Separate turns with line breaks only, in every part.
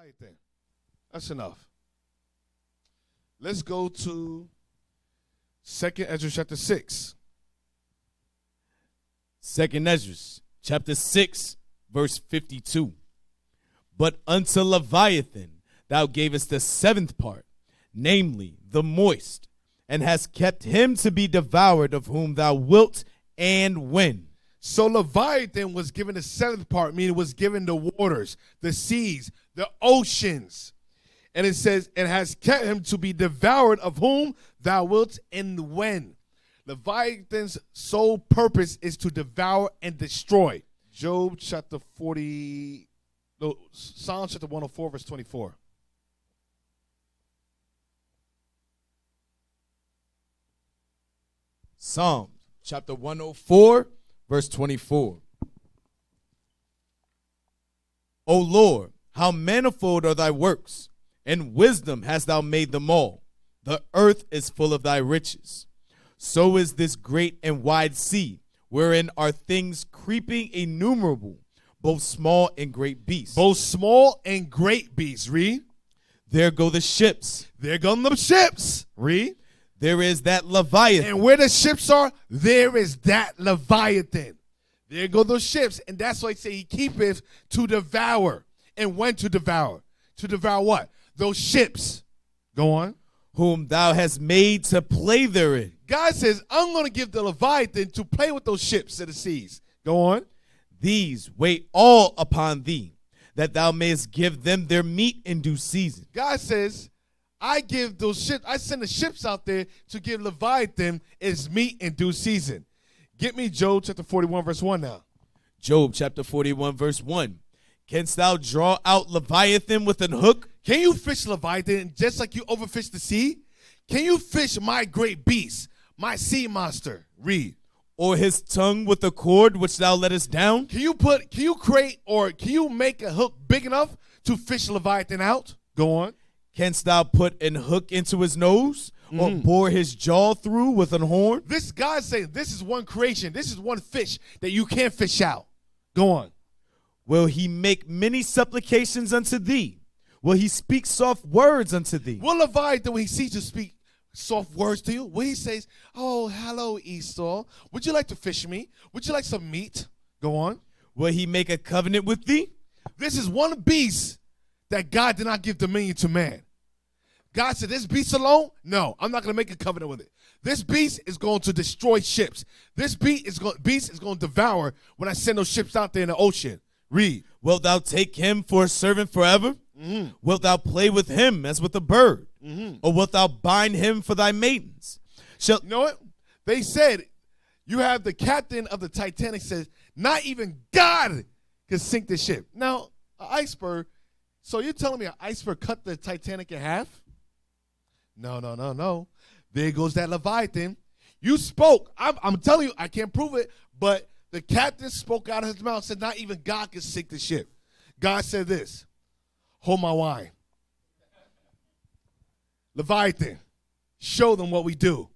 Leviathan. That's enough. Let's go to 2nd Ezra chapter 6.
2nd Ezra chapter 6, verse 52. But unto Leviathan thou gavest the 7th part, namely the moist, and hast kept him to be devoured of whom thou wilt and when.
So Leviathan was given the 7th part, meaning it was given the waters, the seas, the oceans. And it says, and has kept him to be devoured of whom thou wilt and when. Leviathan's sole purpose is to devour and destroy. Job chapter 40, no, Psalm chapter 104, verse 24.
Psalm chapter 104, verse 24. O Lord, how manifold are thy works, and wisdom hast thou made them all. The earth is full of thy riches. So is this great and wide sea, wherein are things creeping innumerable, both small and great beasts.
Both small and great beasts. Read.
There go the ships.
There go the ships. Read.
There is that Leviathan.
And where the ships are, there is that Leviathan. There go those ships. And that's why I say he keepeth to devour. And when to devour? To devour what? Those ships. Go on.
Whom thou hast made to play therein.
God says, I'm going to give the Leviathan to play with those ships of the seas. Go on.
These wait all upon thee, that thou mayest give them their meat in due season.
God says, I give those ships, I send the ships out there to give Leviathan its meat in due season. Get me Job chapter 41, verse 1 now.
Job chapter 41, verse 1. Canst thou draw out Leviathan with an hook?
Can you fish Leviathan just like you overfish the sea? Can you fish my great beast, my sea monster? Read.
Or his tongue with a cord which thou lettest down?
Can you create or can you make a hook big enough to fish Leviathan out? Go on.
Canst thou put an hook into his nose, or bore his jaw through with an horn?
This God's saying this is one creation. This is one fish that you can't fish out. Go on.
Will he make many supplications unto thee? Will he speak soft words unto thee?
Will Leviathan, when he sees you speak soft words to you, when he says, oh, hello, Esau, would you like to fish me? Would you like some meat? Go on.
Will he make a covenant with thee?
This is one beast that God did not give dominion to man. God said, this beast alone? No, I'm not going to make a covenant with it. This beast is going to destroy ships. This beast is going to devour when I send those ships out there in the ocean. Read.
Wilt thou take him for a servant forever? Wilt thou play with him as with a bird? Or wilt thou bind him for thy maidens?
You know what? They said, you have the captain of the Titanic says, not even God can sink the ship. Now, an iceberg, so you're telling me an iceberg cut the Titanic in half? No. There goes that Leviathan. You spoke. I'm telling you, I can't prove it, but the captain spoke out of his mouth, said not even God can sink the ship. God said this, hold my wine. Leviathan, show them what we do.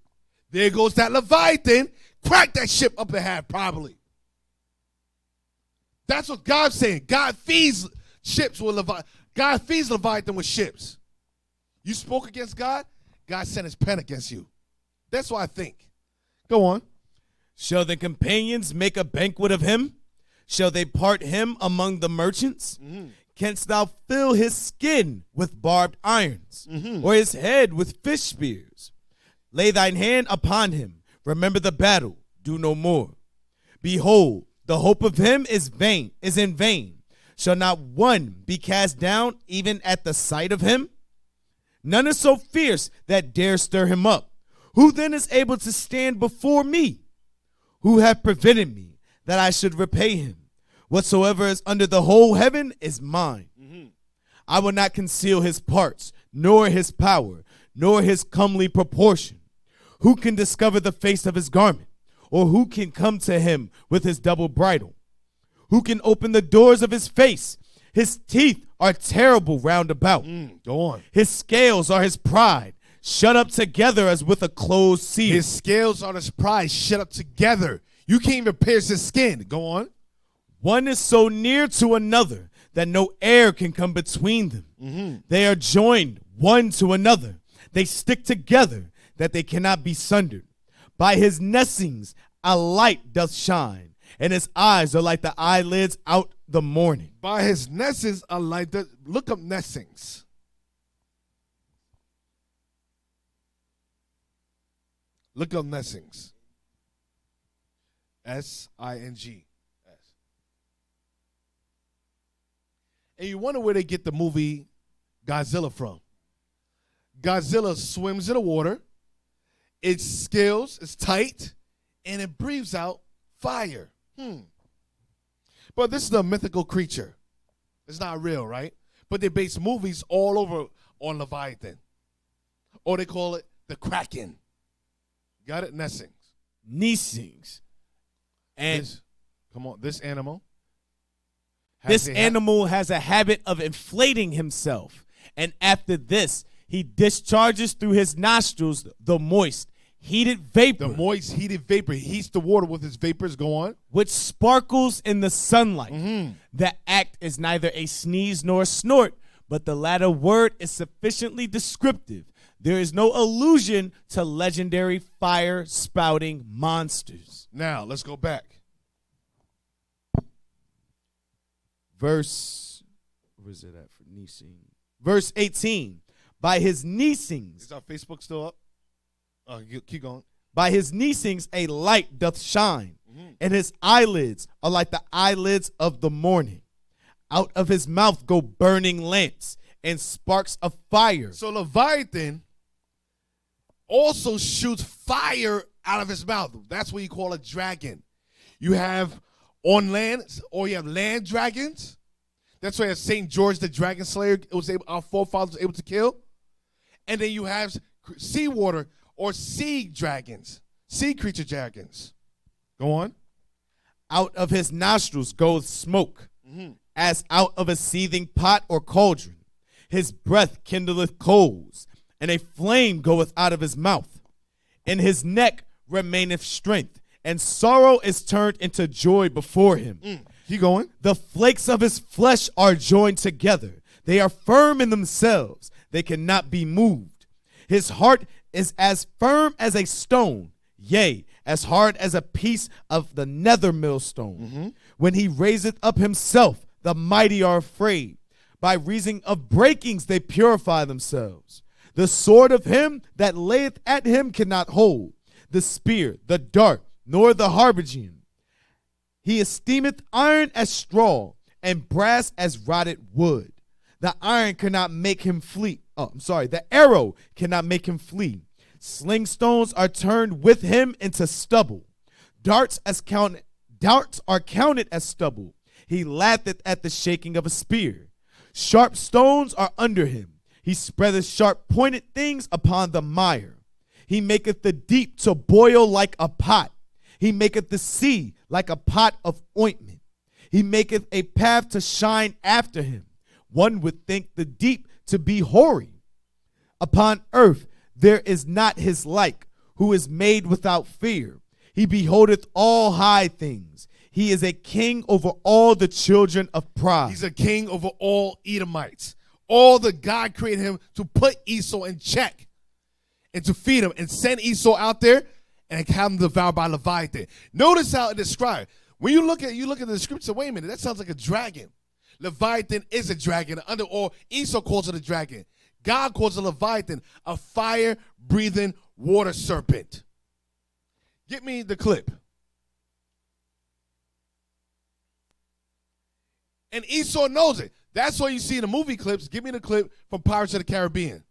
There goes that Leviathan, crack that ship up in half probably. That's what God's saying. God feeds ships with Leviathan. God feeds Leviathan with ships. You spoke against God, God sent his pen against you. That's what I think. Go on.
Shall the companions make a banquet of him? Shall they part him among the merchants? Canst thou fill his skin with barbed irons, or his head with fish spears? Lay thine hand upon him. Remember the battle. Do no more. Behold, the hope of him is in vain. Shall not one be cast down even at the sight of him? None is so fierce that dare stir him up. Who then is able to stand before me? Who hath prevented me that I should repay him? Whatsoever is under the whole heaven is mine. I will not conceal his parts, nor his power, nor his comely proportion. Who can discover the face of his garment? Or who can come to him with his double bridle? Who can open the doors of his face? His teeth are terrible round about.
Go on.
His scales are his pride, shut up together as with a closed seal.
His scales are his pride, shut up together. You can't even pierce his skin. Go on.
One is so near to another that no air can come between them. They are joined one to another. They stick together that they cannot be sundered. By his nestings a light doth shine, and his eyes are like the eyelids out the morning.
By his nestings a light doth. Look up nestings. Look up nestings. S-I-N-G. And you wonder where they get the movie Godzilla from. Godzilla swims in the water. Its scales is tight, and it breathes out fire. But this is a mythical creature. It's not real, right? But they base movies all over on Leviathan. Or they call it the Kraken. Got it? Nestings.
And
this animal.
This animal has a habit of inflating himself. And after this, he discharges through his nostrils the moist, heated vapor.
The moist, heated vapor. He heats the water with his vapors. Go on.
Which sparkles in the sunlight. The act is neither a sneeze nor a snort, but the latter word is sufficiently descriptive. There is no allusion to legendary fire-spouting monsters.
Now, let's go back.
Where's it at for Nising? Verse 18. By his neesings.
Is our Facebook still up? Keep going.
By his neesings a light doth shine, and his eyelids are like the eyelids of the morning. Out of his mouth go burning lamps and sparks of fire.
So Leviathan also shoots fire out of his mouth. That's what you call a dragon. You have on land, or you have land dragons. That's why St. George the Dragon Slayer our forefathers were able to kill. And then you have seawater or sea dragons, sea creature dragons. Go on.
Out of his nostrils goeth smoke, as out of a seething pot or cauldron. His breath kindleth coals, and a flame goeth out of his mouth. In his neck remaineth strength, and sorrow is turned into joy before him.
Keep going.
The flakes of his flesh are joined together. They are firm in themselves. They cannot be moved. His heart is as firm as a stone, yea, as hard as a piece of the nether millstone. When he raiseth up himself, the mighty are afraid. By reason of breakings they purify themselves. The sword of him that layeth at him cannot hold. The spear, the dart, nor the harbigan. He esteemeth iron as straw, and brass as rotted wood. The iron cannot make him flee. The arrow cannot make him flee. Sling stones are turned with him into stubble. Darts are counted as stubble. He laugheth at the shaking of a spear. Sharp stones are under him. He spreadeth sharp pointed things upon the mire. He maketh the deep to boil like a pot. He maketh the sea like a pot of ointment. He maketh a path to shine after him. One would think the deep to be hoary. Upon earth there is not his like, who is made without fear. He beholdeth all high things. He is a king over all the children of pride.
He's a king over all Edomites. All the God created him to put Esau in check and to feed him and send Esau out there and have him devoured by Leviathan. Notice how it described. When you look at the description, wait a minute, that sounds like a dragon. Leviathan is a dragon, or Esau calls it a dragon. God calls it Leviathan, a fire-breathing water serpent. Get me the clip. And Esau knows it. That's why you see in the movie clips. Give me the clip from Pirates of the Caribbean.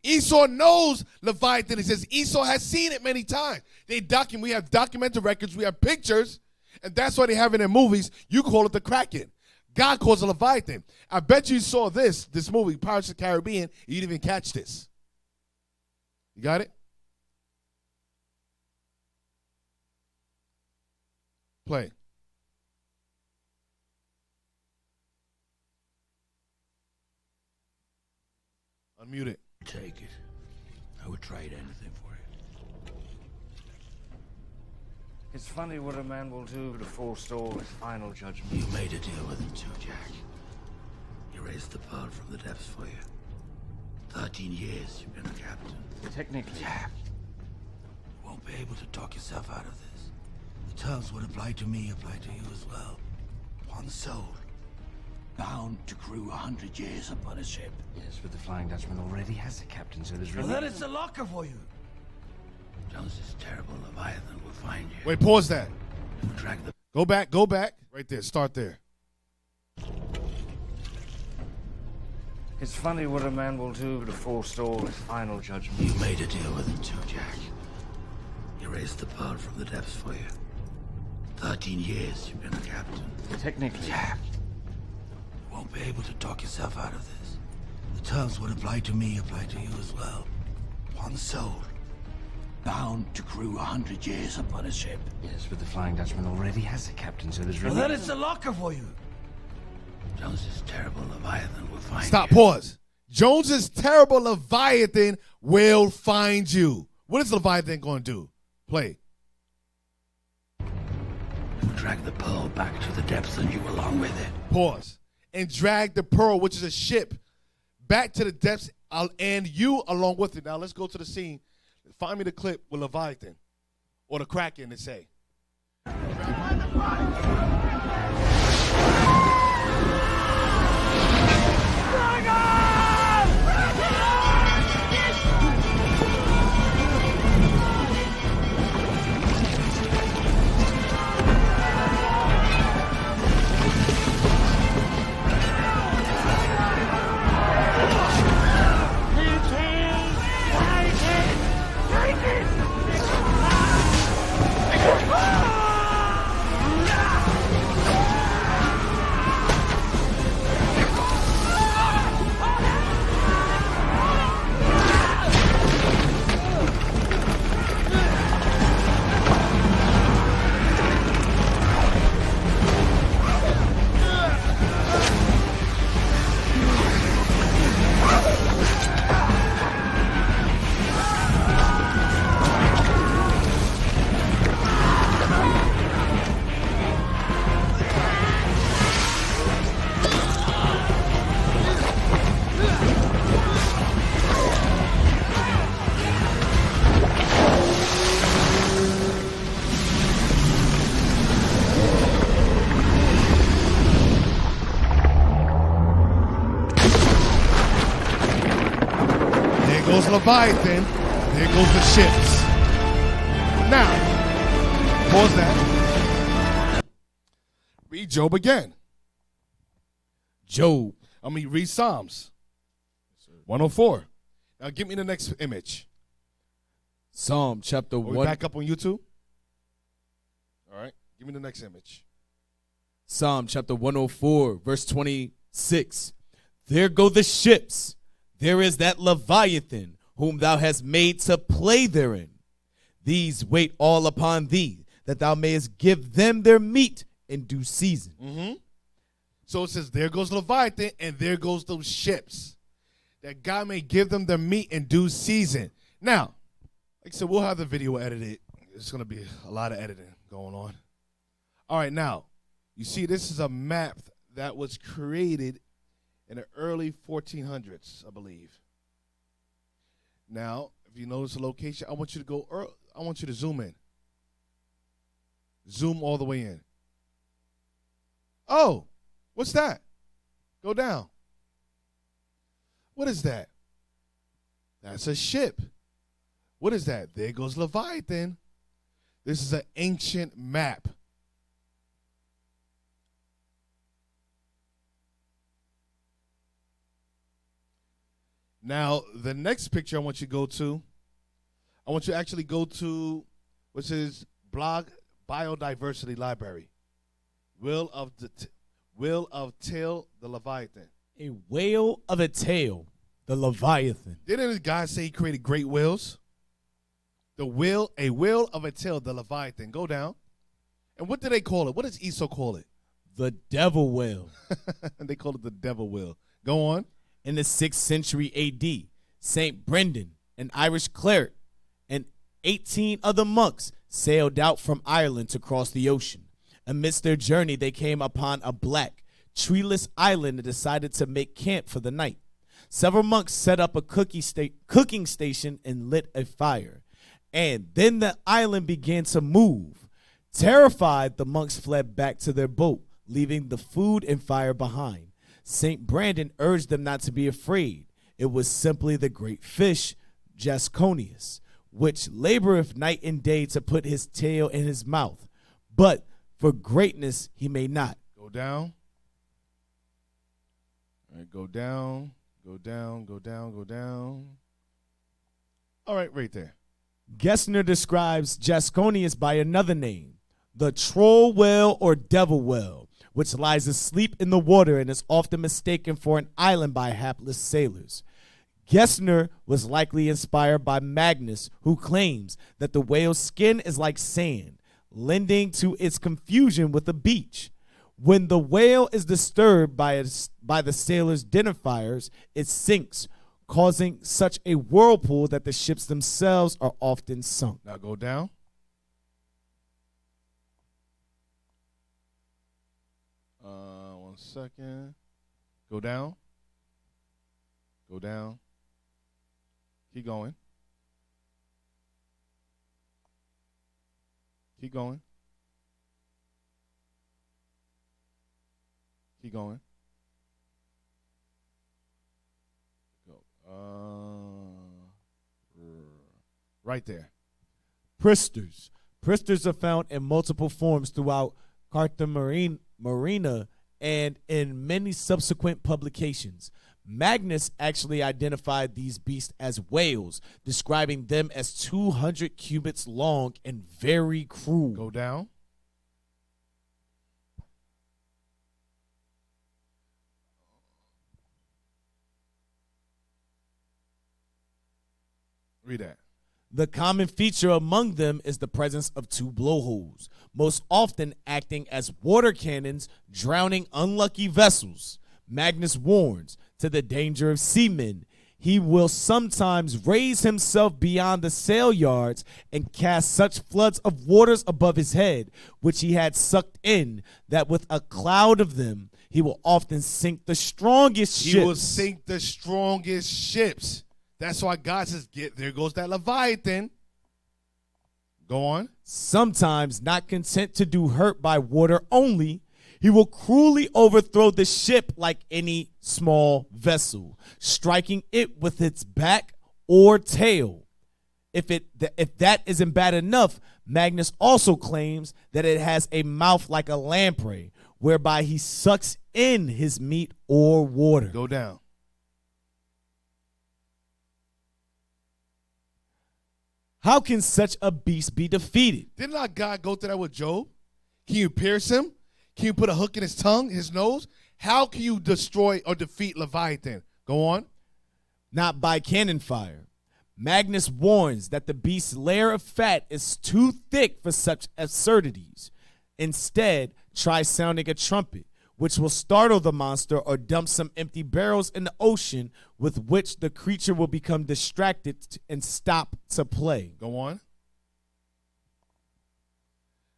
Esau knows Leviathan. He says Esau has seen it many times. We have documented records. We have pictures. And that's why they have it in movies. You call it the Kraken. God calls it Leviathan. I bet you saw this movie, Pirates of the Caribbean. You didn't even catch this. You got it? Play. Unmute it.
Take it. I would trade anything for it.
It's funny what a man will do to forestall his final judgment.
You made a deal with him too, Jack. raised the pearl from the depths for you. 13 years you've been a captain.
Technically.
Jack, you won't be able to talk yourself out of this. The terms would apply to me, apply to you as well. One soul, bound to crew 100 years upon a ship.
Yes, but the Flying Dutchman already has a captain, so there's
Well,
really...
then it's a locker for you. Jones's terrible Leviathan will find you.
Wait, pause that.
It will drag the...
Go back. Right there, start there.
It's funny what a man will do to forestall his final judgment.
You made a deal with him too, Jack. He raised the pearl from the depths for you. 13 years you've been a captain.
Technically.
Jack, you won't be able to talk yourself out of this. The terms would apply to me, apply to you as well. One soul, bound to crew 100 years upon a ship.
Yes, but the Flying Dutchman already has a captain, so there's really...
Well, then it's a locker for you. Jones's terrible Leviathan will find
Stop,
you.
pause. Jones's terrible Leviathan will find you. What is Leviathan going to do? Play.
It will drag the pearl back to the depths and you along with it.
Pause. And drag the pearl, which is a ship, back to the depths and you along with it. Now let's go to the scene. Find me the clip with Leviathan or the Kraken to say. Leviathan, there goes the ships. Now, pause that. Read Job again. Read Psalms 104. Now give me the next image.
Psalm chapter 1.
Are we back up on YouTube? All right, give me the next image.
Psalm chapter 104, verse 26. There go the ships. There is that Leviathan, whom thou hast made to play therein. These wait all upon thee, that thou mayest give them their meat in due season.
Mm-hmm. So it says, there goes Leviathan, and there goes those ships, that God may give them their meat in due season. Now, like I said, we'll have the video edited. It's going to be a lot of editing going on. All right, now, you see this is a map that was created in the early 1400s, I believe. Now, if you notice the location, I want you to go. I want you to zoom in. Zoom all the way in. Oh, what's that? Go down. What is that? That's a ship. What is that? There goes Leviathan. This is an ancient map. Now, the next picture I want you to go to, I want you to actually go to, which is Blog Biodiversity Library. Will of Tail, the Leviathan.
A whale of a tail, the Leviathan.
Didn't this guy say he created great whales? A whale of a tail, the Leviathan. Go down. And what do they call it? What does Esau call it?
The devil whale.
They call it the devil whale. Go on.
In the 6th century A.D., St. Brendan, an Irish cleric, and 18 other monks sailed out from Ireland to cross the ocean. Amidst their journey, they came upon a black, treeless island and decided to make camp for the night. Several monks set up a cooking station and lit a fire. And then the island began to move. Terrified, the monks fled back to their boat, leaving the food and fire behind. St. Brandon urged them not to be afraid. It was simply the great fish, Jasconius, which laboreth night and day to put his tail in his mouth. But for greatness he may not.
Go down. All right, go down, go down, go down, go down. All right, right there.
Gessner describes Jasconius by another name, the troll whale or devil whale, which lies asleep in the water and is often mistaken for an island by hapless sailors. Gessner was likely inspired by Magnus, who claims that the whale's skin is like sand, lending to its confusion with the beach. When the whale is disturbed by the sailors' dinner fires, it sinks, causing such a whirlpool that the ships themselves are often sunk.
Now go down. One second. Go down. Go down. Keep going. Keep going. Keep going. Go. Right there.
Pristers. Pristers are found in multiple forms throughout Carthamarina and in many subsequent publications. Magnus actually identified these beasts as whales, describing them as 200 cubits long and very cruel.
Go down. Read that.
The common feature among them is the presence of two blowholes, most often acting as water cannons, drowning unlucky vessels. Magnus warns, to the danger of seamen, he will sometimes raise himself beyond the sail yards and cast such floods of waters above his head, which he had sucked in, that with a cloud of them, he will often sink the strongest ships.
He will sink the strongest ships. That's why God says, there goes that Leviathan. Go on.
Sometimes, not content to do hurt by water only, he will cruelly overthrow the ship like any small vessel, striking it with its back or tail. If that isn't bad enough, Magnus also claims that it has a mouth like a lamprey, whereby he sucks in his meat or water.
Go down.
How can such a beast be defeated?
Did not God go through that with Job? Can you pierce him? Can you put a hook in his tongue, his nose? How can you destroy or defeat Leviathan? Go on.
Not by cannon fire. Magnus warns that the beast's layer of fat is too thick for such absurdities. Instead, try sounding a trumpet, which will startle the monster, or dump some empty barrels in the ocean, with which the creature will become distracted and stop to play.
Go on.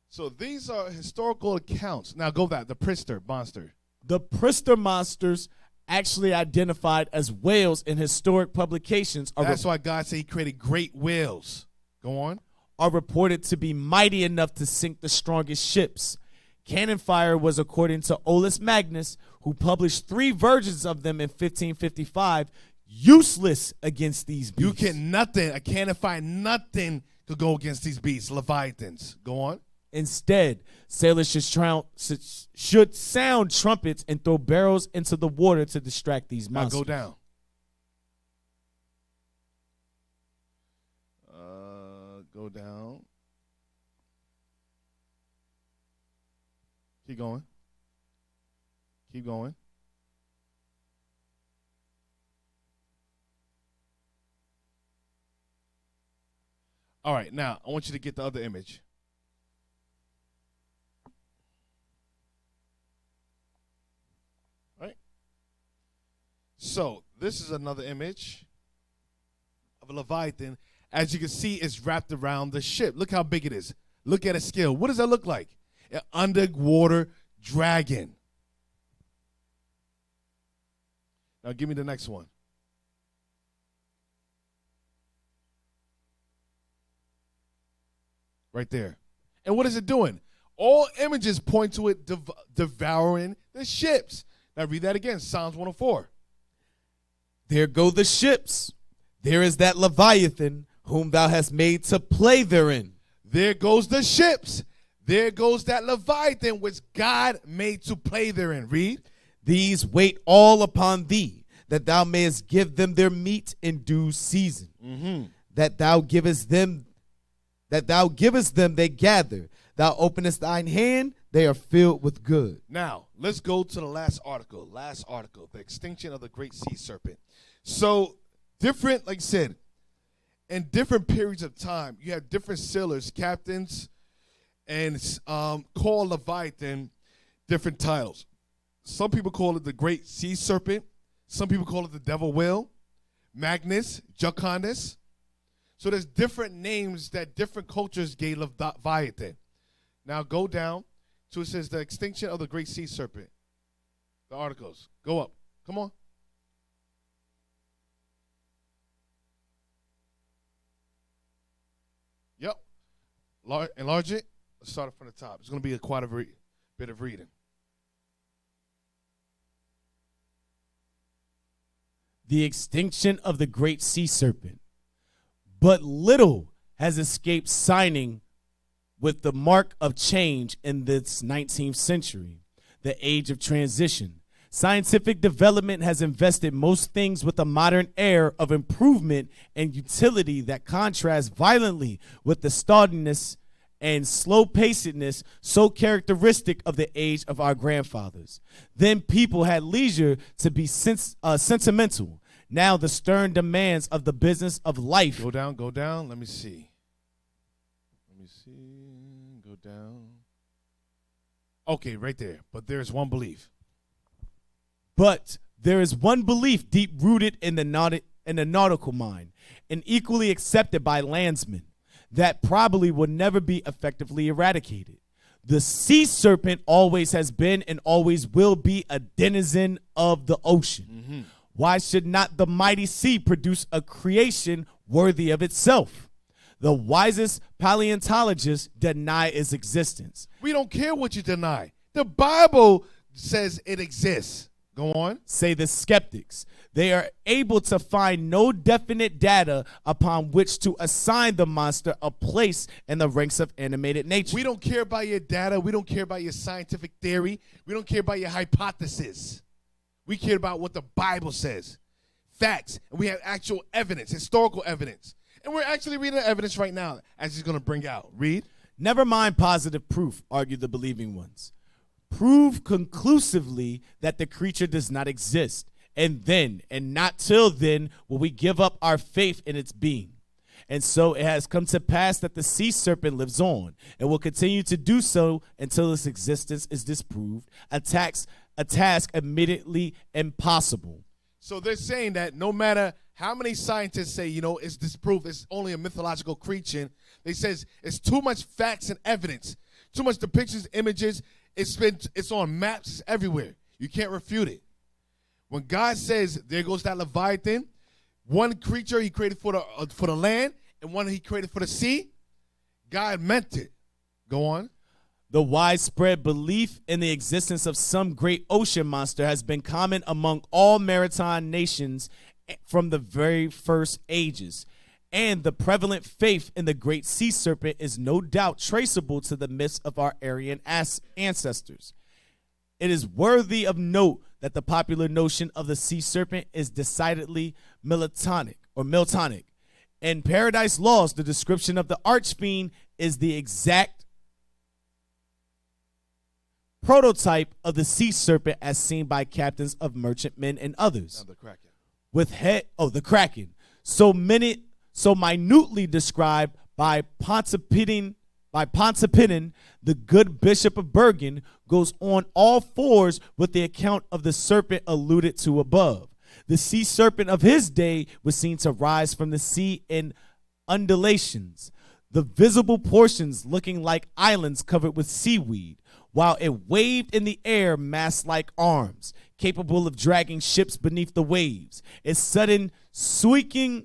So these are historical accounts. Now go back. The Prister monster.
The Prister monsters, actually identified as whales in historic publications,
that's why God said he created great whales. Go on.
Are reported to be mighty enough to sink the strongest ships. Cannon fire was, according to Olaus Magnus, who published 3 versions of them in 1555, useless against these beasts.
You can nothing. A cannon fire, nothing could go against these beasts, Leviathans. Go on.
Instead, sailors should sound trumpets and throw barrels into the water to distract these monsters.
Now go down. Go down. Keep going. Keep going. All right, now I want you to get the other image. All right. So this is another image of a Leviathan. As you can see, it's wrapped around the ship. Look how big it is. Look at its scale. What does that look like? An underwater dragon. Now give me the next one. Right there. And what is it doing? All images point to it devouring the ships. Now read that again, Psalms 104.
There go the ships. There is that Leviathan whom thou hast made to play therein.
There goes the ships. There goes that Leviathan which God made to play therein. Read.
These wait all upon thee, that thou mayest give them their meat in due season. That thou givest them, they gather. Thou openest thine hand, they are filled with good.
Now, let's go to the last article. The extinction of the great sea serpent. So, different, like I said, in different periods of time, you have different sailors, captains, and call Leviathan different titles. Some people call it the great sea serpent. Some people call it the devil whale, Magnus, Jacondus. So there's different names that different cultures gave Leviathan. Now go down to it says the extinction of the great sea serpent. The articles. Go up. Come on. Yep. Enlarge it. Let's start it from the top. It's going to be quite a bit of reading.
The extinction of the great sea serpent. But little has escaped signing with the mark of change in this 19th century, the age of transition. Scientific development has invested most things with a modern air of improvement and utility that contrasts violently with the sturdiness and slow-pacedness so characteristic of the age of our grandfathers. Then people had leisure to be sentimental. Now the stern demands of the business of life.
Go down. Let me see. Go down. Okay, right there. But there's one belief.
But there is one belief deep-rooted in the nautical mind and equally accepted by landsmen that probably will never be effectively eradicated. The sea serpent always has been and always will be a denizen of the ocean. Why should not the mighty sea produce a creation worthy of itself? The wisest paleontologists deny its existence.
We don't care what you deny. The Bible says it exists. Go on.
Say the skeptics. They are able to find no definite data upon which to assign the monster a place in the ranks of animated nature.
We don't care about your data. We don't care about your scientific theory. We don't care about your hypothesis. We care about what the Bible says. Facts. And we have actual evidence, historical evidence. And we're actually reading the evidence right now, as he's going to bring out. Read.
Never mind positive proof, argue the believing ones. Prove conclusively that the creature does not exist. And then, and not till then, will we give up our faith in its being. And so it has come to pass that the sea serpent lives on and will continue to do so until its existence is disproved, a task admittedly impossible.
So they're saying that no matter how many scientists say, it's disproved, it's only a mythological creature, they says it's too much facts and evidence, too much depictions, images, it's on maps everywhere. You can't refute it. When God says there goes that Leviathan, one creature he created for the land and one he created for the sea, God meant it. Go on.
The widespread belief in the existence of some great ocean monster has been common among all maritime nations from the very first ages. And the prevalent faith in the great sea serpent is no doubt traceable to the myths of our Aryan ancestors. It is worthy of note that the popular notion of the sea serpent is decidedly Miltonic. In Paradise Lost, the description of the archfiend is the exact prototype of the sea serpent as seen by captains of merchantmen and others.
Now the Kraken.
The Kraken. So minutely described by Pontipinin, the good Bishop of Bergen goes on all fours with the account of the serpent alluded to above. The sea serpent of his day was seen to rise from the sea in undulations, the visible portions looking like islands covered with seaweed, while it waved in the air mast-like arms, capable of dragging ships beneath the waves. Its sudden sinking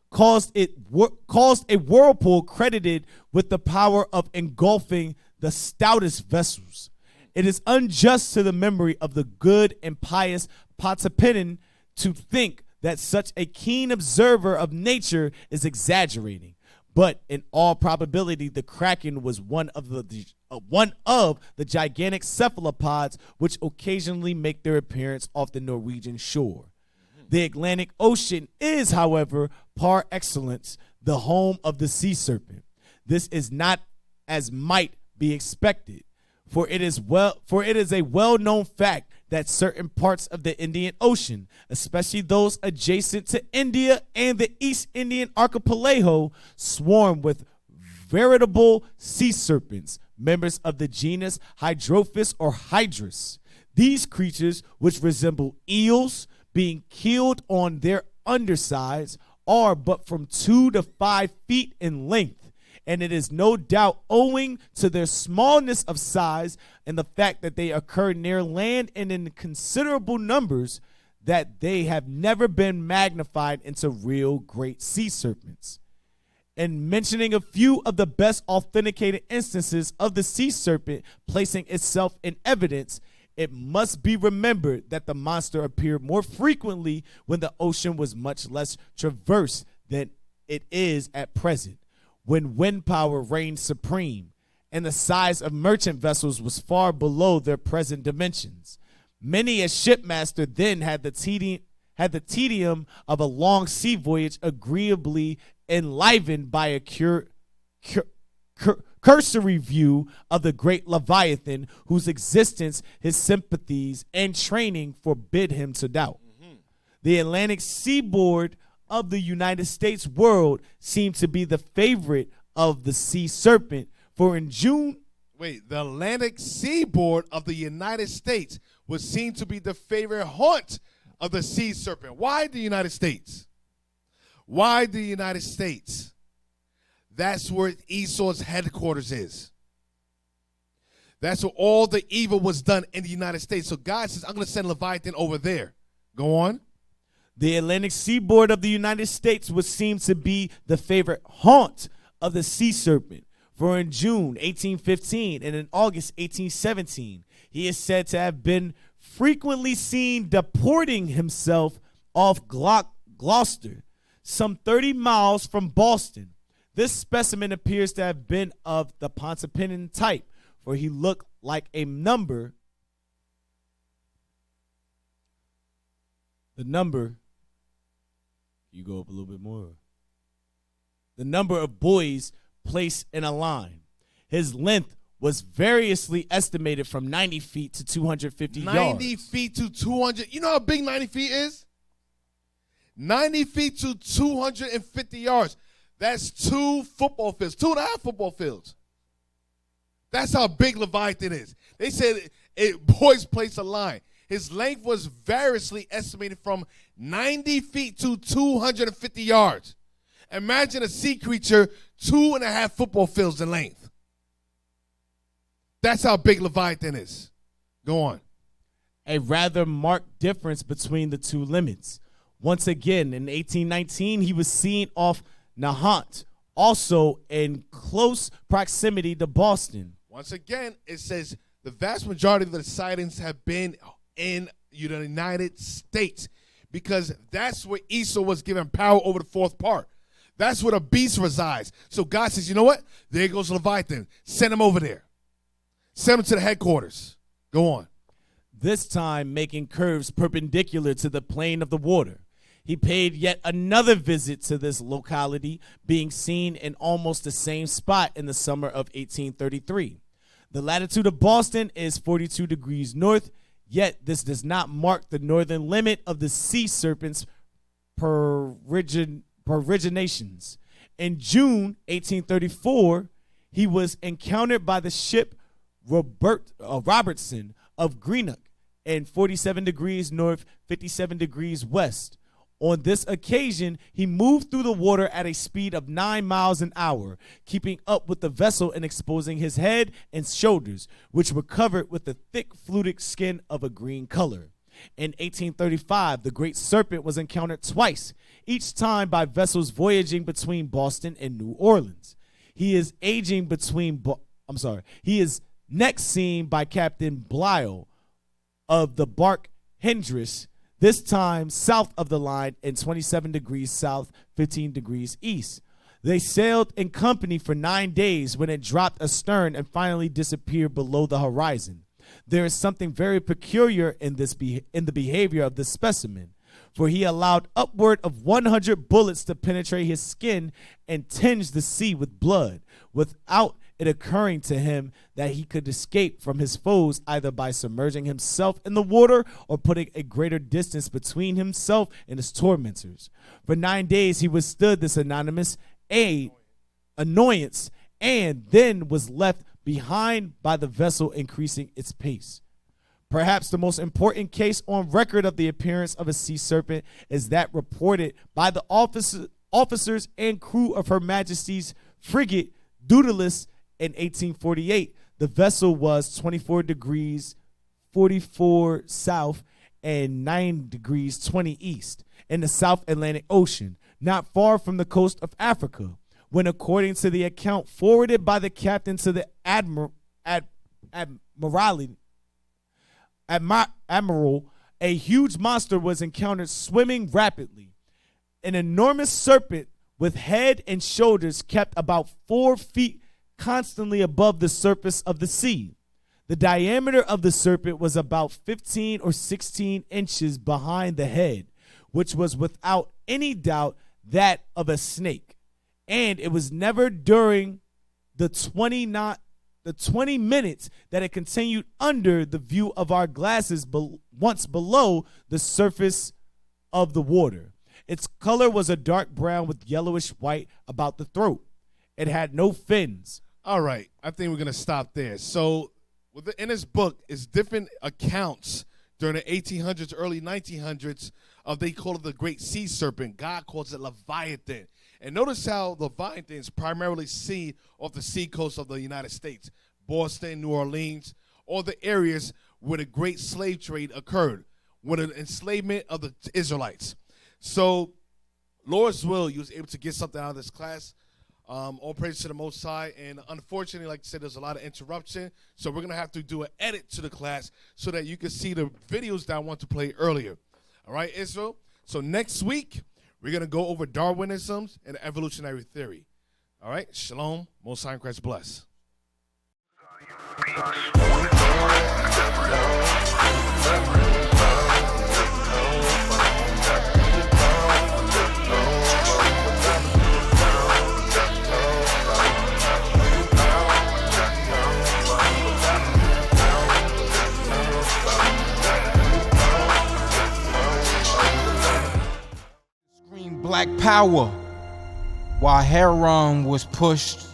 caused a whirlpool credited with the power of engulfing the stoutest vessels. It is unjust to the memory of the good and pious Pontoppidan to think that such a keen observer of nature is exaggerating. But in all probability, the Kraken was one of the gigantic cephalopods which occasionally make their appearance off the Norwegian shore. The Atlantic Ocean is, however, par excellence, the home of the sea serpent. This is not as might be expected, for it is a well-known fact that certain parts of the Indian Ocean, especially those adjacent to India and the East Indian archipelago, swarm with veritable sea serpents, members of the genus Hydrophis or Hydrus. These creatures, which resemble eels, being keeled on their undersides, are but from 2 to 5 feet in length, and it is no doubt owing to their smallness of size and the fact that they occur near land and in considerable numbers that they have never been magnified into real great sea serpents. In mentioning a few of the best authenticated instances of the sea serpent placing itself in evidence, it must be remembered that the monster appeared more frequently when the ocean was much less traversed than it is at present, when wind power reigned supreme, and the size of merchant vessels was far below their present dimensions. Many a shipmaster then had the tedium of a long sea voyage agreeably enlivened by a cursory view of the great Leviathan, whose existence his sympathies and training forbid him to doubt. The Atlantic seaboard of the United States world seemed to be the favorite of the sea serpent, for in June...
Wait, the Atlantic seaboard of the United States was seen to be the favorite haunt of the sea serpent. Why the United States? Why the United States? That's where Esau's headquarters is. That's where all the evil was done in the United States. So God says, I'm going to send Leviathan over there. Go on.
The Atlantic seaboard of the United States would seem to be the favorite haunt of the sea serpent. For in June 1815 and in August 1817, he is said to have been frequently seen deporting himself off Gloucester, some 30 miles from Boston. This specimen appears to have been of the Pontoppidan type, for he looked like a number. The number, you go up a little bit more. The number of buoys placed in a line. His length was variously estimated from 90 feet to 250 yards.
90 feet to 200. You know how big 90 feet is? 90 feet to 250 yards. That's 2 football fields, 2.5 football fields. That's how big Leviathan is. They said boys placed a line. His length was variously estimated from 90 feet to 250 yards. Imagine a sea creature 2.5 football fields in length. That's how big Leviathan is. Go on.
A rather marked difference between the two limits. Once again, in 1819, he was seen off Nahant, also in close proximity to Boston.
Once again, it says the vast majority of the sightings have been in the United States because that's where Esau was given power over the fourth part. That's where the beast resides. So God says, you know what? There goes Leviathan. Send him over there. Send him to the headquarters. Go on.
This time making curves perpendicular to the plane of the water. He paid yet another visit to this locality, being seen in almost the same spot in the summer of 1833. The latitude of Boston is 42 degrees north, yet this does not mark the northern limit of the sea serpent's peregrinations. In June 1834, he was encountered by the ship Robertson of Greenock in 47 degrees north, 57 degrees west. On this occasion, he moved through the water at a speed of 9 miles an hour, keeping up with the vessel and exposing his head and shoulders, which were covered with the thick fluted skin of a green color. In 1835, the Great Serpent was encountered twice, each time by vessels voyaging between Boston and New Orleans. He is next seen by Captain Blyle of the bark Hendris, this time south of the line in 27 degrees south, 15 degrees east. They sailed in company for 9 days when it dropped astern and finally disappeared below the horizon. There is something very peculiar in the behavior of this specimen, for he allowed upward of 100 bullets to penetrate his skin and tinge the sea with blood, without it occurring to him that he could escape from his foes either by submerging himself in the water or putting a greater distance between himself and his tormentors. For 9 days he withstood this anonymous annoyance and then was left behind by the vessel increasing its pace. Perhaps the most important case on record of the appearance of a sea serpent is that reported by the officers and crew of Her Majesty's frigate Daedalus in 1848. The vessel was 24 degrees 44 south and 9 degrees 20 east in the South Atlantic Ocean, not far from the coast of Africa, when, according to the account forwarded by the captain to the admiral, a huge monster was encountered swimming rapidly. An enormous serpent with head and shoulders kept about 4 feet constantly above the surface of the sea. The diameter of the serpent was about 15 or 16 inches behind the head, which was without any doubt that of a snake. And it was never during the 20 minutes that it continued under the view of our glasses once below the surface of the water. Its color was a dark brown with yellowish white about the throat. It had no fins.
All right, I think we're going to stop there. So in this book is different accounts during the 1800s, early 1900s of, they call it the great sea serpent. God calls it Leviathan. And notice how Leviathan is primarily seen off the seacoast of the United States, Boston, New Orleans, all the areas where the great slave trade occurred, with an enslavement of the Israelites. So, Lord's will, you was able to get something out of this class. All praise to the Most High. And unfortunately, like I said, there's a lot of interruption. So we're going to have to do an edit to the class so that you can see the videos that I want to play earlier. All right, Israel? So next week, we're going to go over Darwinism and evolutionary theory. All right? Shalom. Most High in Christ bless.
Black power while Heron was pushed,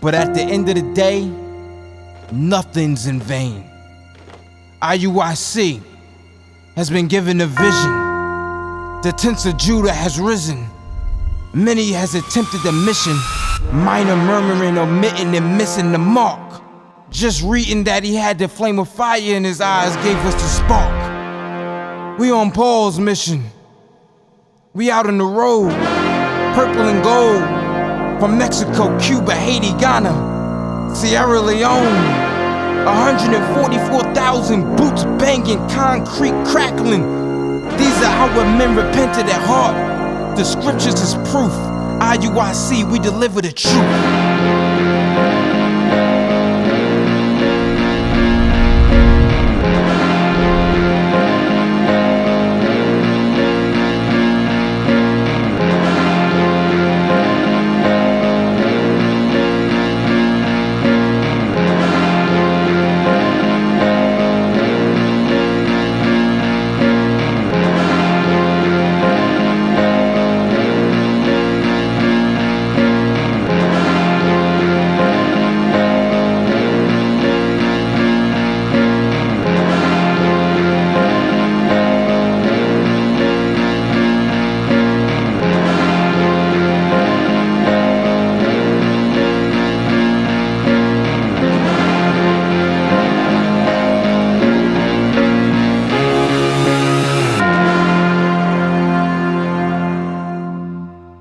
but at the end of the day, nothing's in vain. IUIC has been given a vision. The tents of Judah has risen. Many has attempted the mission, minor murmuring, omitting and missing the mark. Just reading that he had the flame of fire in his eyes gave us the spark. We on Paul's mission. We out on the road, purple and gold, from Mexico, Cuba, Haiti, Ghana, Sierra Leone. 144,000 boots banging, concrete crackling. These are our men repented at heart. The scriptures is proof. IUIC, we deliver the truth.